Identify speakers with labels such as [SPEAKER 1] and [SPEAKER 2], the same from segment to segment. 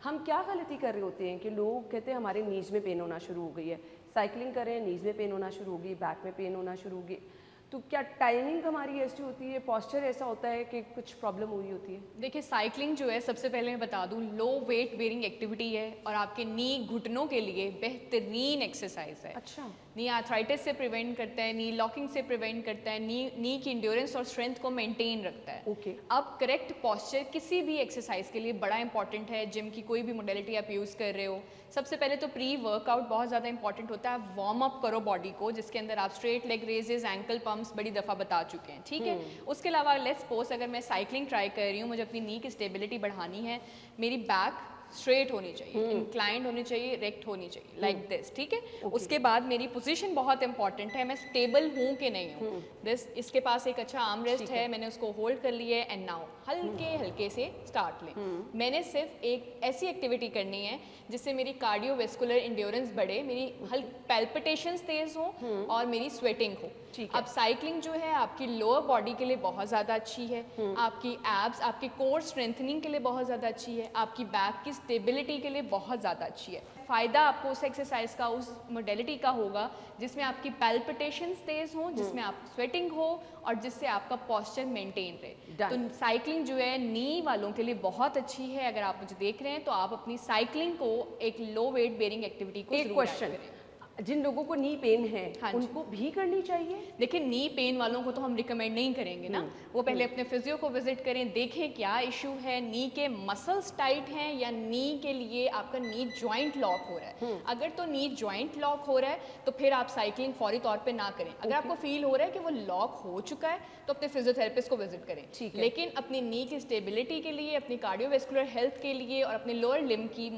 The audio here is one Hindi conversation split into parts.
[SPEAKER 1] हम क्या गलती कर रहे होते हैं कि लोग कहते हैं हमारे नीज में पेन होना शुरू हो गई है, साइकिलिंग कर रहे हैं नीज में पेन होना शुरू हो गई, बैक में पेन होना शुरू हो गई, तो क्या टाइमिंग हमारी ऐसी होती है, पोस्चर ऐसा होता है कि कुछ प्रॉब्लम हुई होती है?
[SPEAKER 2] देखिए साइकिलिंग जो है, सबसे पहले मैं बता दूं, लो वेट बेयरिंग एक्टिविटी है और आपके नी घुटनों के लिए बेहतरीन एक्सरसाइज है।
[SPEAKER 1] अच्छा।
[SPEAKER 2] नी आर्थराइटिस से प्रिवेंट करता है, नी लॉकिंग से प्रिवेंट करता है, नी की इंड्योरेंस और स्ट्रेंथ को मेंटेन रखता है।
[SPEAKER 1] ओके।
[SPEAKER 2] अब करेक्ट पोस्चर किसी भी एक्सरसाइज के लिए बड़ा इंपॉर्टेंट है। जिम की कोई भी मोडेलिटी आप यूज़ कर रहे हो, सबसे पहले तो प्री वर्कआउट बहुत ज़्यादा इंपॉर्टेंट होता है। आप वार्म अप करो बॉडी को, जिसके अंदर आप straight leg raises, ankle pumps बड़ी दफ़ा बता चुके हैं, ठीक है। उसके अलावा लेट्स सपोज अगर मैं साइकिलिंग ट्राई कर रही हूँ, मुझे अपनी नी की स्टेबिलिटी बढ़ानी है, मेरी बैक स्ट्रेट होनी चाहिए, इंक्लाइंड होनी चाहिए, रेक्ट होनी चाहिए, लाइक दिस, ठीक है। उसके बाद मेरी पोजीशन बहुत इंपॉर्टेंट है, मैं स्टेबल हूँ कि नहीं हूँ। दिस, इसके पास एक अच्छा आर्म रेस्ट है, मैंने उसको होल्ड कर लिया है, एंड नाउ हल्के हल्के से स्टार्ट लें। मैंने सिर्फ एक ऐसी एक्टिविटी करनी है जिससे मेरी कार्डियोवेस्कुलर इंड्योरेंस बढ़े, मेरी पैल्पिटेशंस तेज हो और मेरी स्वेटिंग हो। अब साइकिलिंग जो है आपकी लोअर बॉडी के लिए बहुत ज़्यादा अच्छी है, आपकी एब्स, आपकी कोर स्ट्रेंथनिंग के लिए बहुत ज़्यादा अच्छी है, आपकी बैक की स्टेबिलिटी के लिए बहुत ज़्यादा अच्छी है। फ़ायदा आपको उस एक्सरसाइज का, उस मोडेलिटी का होगा जिसमें आपकी पैल्पिटेशंस तेज़ हों, जिसमें आप स्वेटिंग हो और जिससे आपका पोस्चर मेंटेन रहे। तो साइकिलिंग जो है नी वालों के लिए बहुत अच्छी है। अगर आप मुझे देख रहे हैं तो आप अपनी साइकिलिंग को एक लो वेट बेयरिंग एक्टिविटी को
[SPEAKER 1] एक क्वेश्चन, जिन लोगों को नी पेन है उनको भी करनी चाहिए?
[SPEAKER 2] देखिए नी पेन वालों को तो हम रिकमेंड नहीं करेंगे ना, वो पहले अपने फिजियो को विजिट करें, देखें क्या इशू है, नी के मसल्स टाइट हैं या नी के लिए आपका नी जॉइंट लॉक हो रहा है। अगर तो नी जॉइंट लॉक हो रहा है तो फिर आप साइकिलिंग फौरी तौर पे ना करें। अगर आपको फील हो रहा है कि वो लॉक हो चुका है तो अपने फिजियोथेरेपिस्ट को विजिट करें। लेकिन अपनी नी की स्टेबिलिटी के लिए, अपनी कार्डियोवेस्कुलर हेल्थ के लिए और अपने लोअर लिम्ब की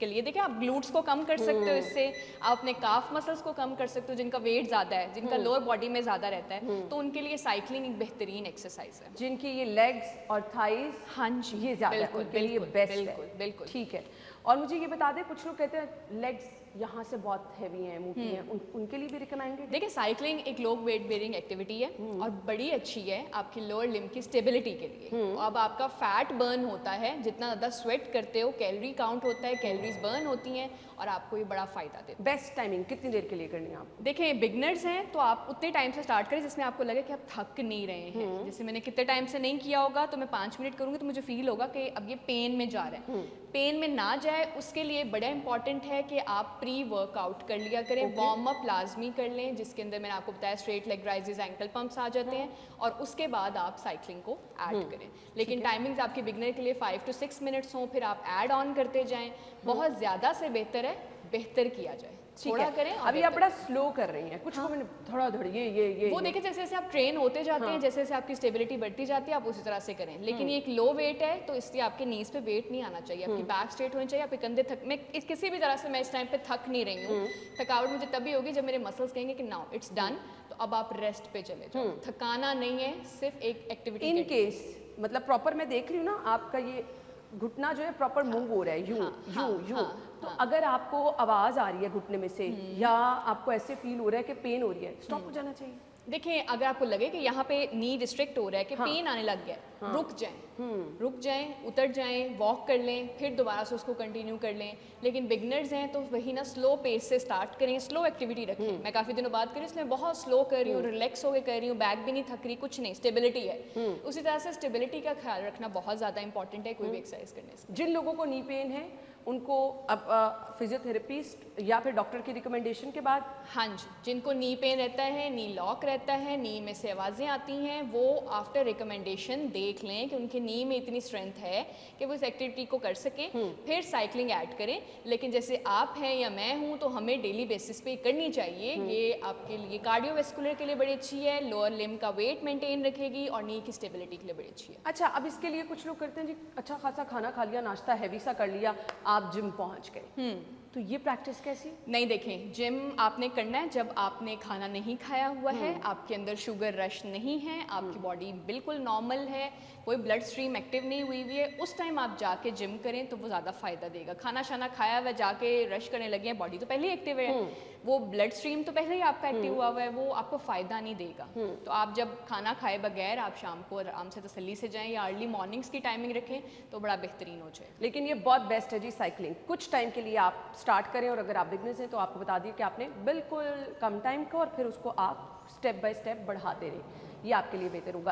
[SPEAKER 2] के लिए, देखिए आप ग्लूट्स को कम कर सकते हो इससे, आप अपने काफ मसल्स को कम कर सकते हो जिनका वेट ज़्यादा है, जिनका लोअर बॉडी में ज़्यादा रहता है, तो उनके लिए साइकिलिंग एक बेहतरीन एक्सरसाइज है।
[SPEAKER 1] जिनकी ये लेग्स और थाइज,
[SPEAKER 2] हाँ जी,
[SPEAKER 1] ये ज़्यादा है, उनके लिए बेस्ट है।
[SPEAKER 2] बिल्कुल बिल्कुल,
[SPEAKER 1] ठीक है। और मुझे ये बता दें, कुछ लोग कहते हैं लेग्स यहाँ से बहुत हैवी हैं, मोटी हैं, उनके लिए भी रिकमेंडेड?
[SPEAKER 2] देखिए साइकिलिंग एक लो वेट बेयरिंग एक्टिविटी है और बड़ी अच्छी है आपकी लोअर लिम्ब की स्टेबिलिटी के लिए। अब आपका फैट बर्न होता है, जितना ज़्यादा स्वेट करते हो कैलोरी काउंट होता है, कैलोरीज बर्न होती हैं और आपको ये बड़ा फ़ायदा देता है।
[SPEAKER 1] बेस्ट टाइमिंग कितनी देर के लिए करनी है आपको?
[SPEAKER 2] देखें बिगनर्स हैं तो आप उतने टाइम से स्टार्ट करें जिसमें आपको लगे कि आप थक नहीं रहे हैं। जैसे मैंने कितने टाइम से नहीं किया होगा तो मैं 5 मिनट करूँगी तो मुझे फील होगा कि अब ये पेन में जा रहा है। पेन में ना जाए उसके लिए बड़ा इंपॉर्टेंट है कि आप प्री वर्कआउट कर लिया करें, वार्म अप लाजमी कर लें, जिसके अंदर मैंने आपको बताया straight leg raises, ankle pumps आ जाते हैं और उसके बाद आप साइकिलिंग को ऐड करें। लेकिन टाइमिंग्स आपके बिगनर के लिए 5 to 6 मिनट्स हों, फिर आप ऐड ऑन करते जाएं। बहुत ज़्यादा से बेहतर है बेहतर किया जाए, थोड़ा करें।
[SPEAKER 1] अभी आप बड़ा स्लो कर रही हैं, कुछ को मैंने थोड़ा ये
[SPEAKER 2] वो देखिए जैसे जैसे आप ट्रेन होते जाते हैं, जैसे जैसे आपकी स्टेबिलिटी बढ़ती जाती है, आप उसी तरह से करें। लेकिन ये एक लो वेट है तो इसलिए आपके नीज पे वेट नहीं आना चाहिए, आपकी बैक स्ट्रेट होनी चाहिए, आपके कंधे थक, मैं किसी भी तरह से मैं इस टाइम पे थक नहीं रही हूँ। थकावट मुझे तभी होगी जब मेरे मसल्स कहेंगे कि नाउ इट्स डन, तो अब आप रेस्ट पे चले जाओ। थकाना नहीं है, सिर्फ एक एक्टिविटी।
[SPEAKER 1] इन केस मतलब प्रॉपर मैं देख रही हूँ ना, आपका ये घुटना जो है प्रॉपर मूव हो रहा है, यूं तो अगर आपको आवाज आ रही है घुटने में से या आपको ऐसे फील हो रहा है कि पेन हो रही है, स्टॉप हो जाना चाहिए।
[SPEAKER 2] देखिए अगर आपको लगे कि यहाँ पे नी रिस्ट्रिक्ट हो रहा है कि पेन आने लग गया, रुक जाएं, उतर जाएं, वॉक कर लें, फिर दोबारा से उसको कंटिन्यू कर लें। लेकिन बिगनर्स हैं तो वही ना स्लो पेस से स्टार्ट करें, स्लो एक्टिविटी रखें। मैं काफ़ी दिनों बाद करी, इसमें बहुत स्लो कर रही हूँ, रिलैक्स होकर कर रही हूँ, बैक भी नहीं थक रही, कुछ नहीं, स्टेबिलिटी है। उसी तरह से स्टेबिलिटी का ख्याल रखना बहुत ज़्यादा इंपॉर्टेंट है कोई भी एक्सरसाइज करने से।
[SPEAKER 1] जिन लोगों को नी पेन है उनको अब फिजियोथेरेपिस्ट या फिर डॉक्टर की रिकमेंडेशन के बाद?
[SPEAKER 2] हाँ जी, जिनको नी पेन रहता है, नी लॉक रहता है, नी में से आवाज़ें आती हैं, वो आफ्टर रिकमेंडेशन देख लें कि उनके नी में इतनी स्ट्रेंथ है कि वो इस एक्टिविटी को कर सकें, फिर साइकिलिंग ऐड करें। लेकिन जैसे आप हैं या मैं हूँ तो हमें डेली बेसिस पे करनी चाहिए। ये आपके लिए कार्डियोवेस्कुलर के लिए बड़ी अच्छी है, लोअर लिम्ब का वेट मेंटेन रखेगी और नी की स्टेबिलिटी के लिए बड़ी अच्छी है।
[SPEAKER 1] अच्छा, अब इसके लिए कुछ लोग करते हैं जी, अच्छा खासा खाना खा लिया, नाश्ता हैवी सा कर लिया, आप जिम पहुँच गए, तो ये प्रैक्टिस कैसी?
[SPEAKER 2] नहीं, देखें, जिम आपने करना है जब आपने खाना नहीं खाया हुआ है, आपके अंदर शुगर रश नहीं है, आपकी बॉडी बिल्कुल नॉर्मल है, कोई ब्लड स्ट्रीम एक्टिव नहीं हुई हुई है, उस टाइम आप जाके जिम करें तो वो ज़्यादा फ़ायदा देगा। खाना शाना खाया हुआ जाके रश करने लगे हैं, बॉडी तो पहले ही एक्टिव है, वो ब्लड स्ट्रीम तो पहले ही आपका एक्टिव हुआ हुआ है, वो आपको फ़ायदा नहीं देगा। तो आप जब खाना खाए बगैर आप शाम को आराम से तसल्ली से जाएँ या अर्ली मॉर्निंग्स की टाइमिंग रखें तो बड़ा बेहतरीन हो जाए।
[SPEAKER 1] लेकिन ये बहुत बेस्ट है जी साइकिलिंग। कुछ टाइम के लिए आप स्टार्ट करें और अगर आप बिगनर्स हैं तो आपको बता दिए कि आपने बिल्कुल कम टाइम का और फिर उसको आप स्टेप बाय स्टेप बढ़ाते रहें, ये आपके लिए बेहतर होगा।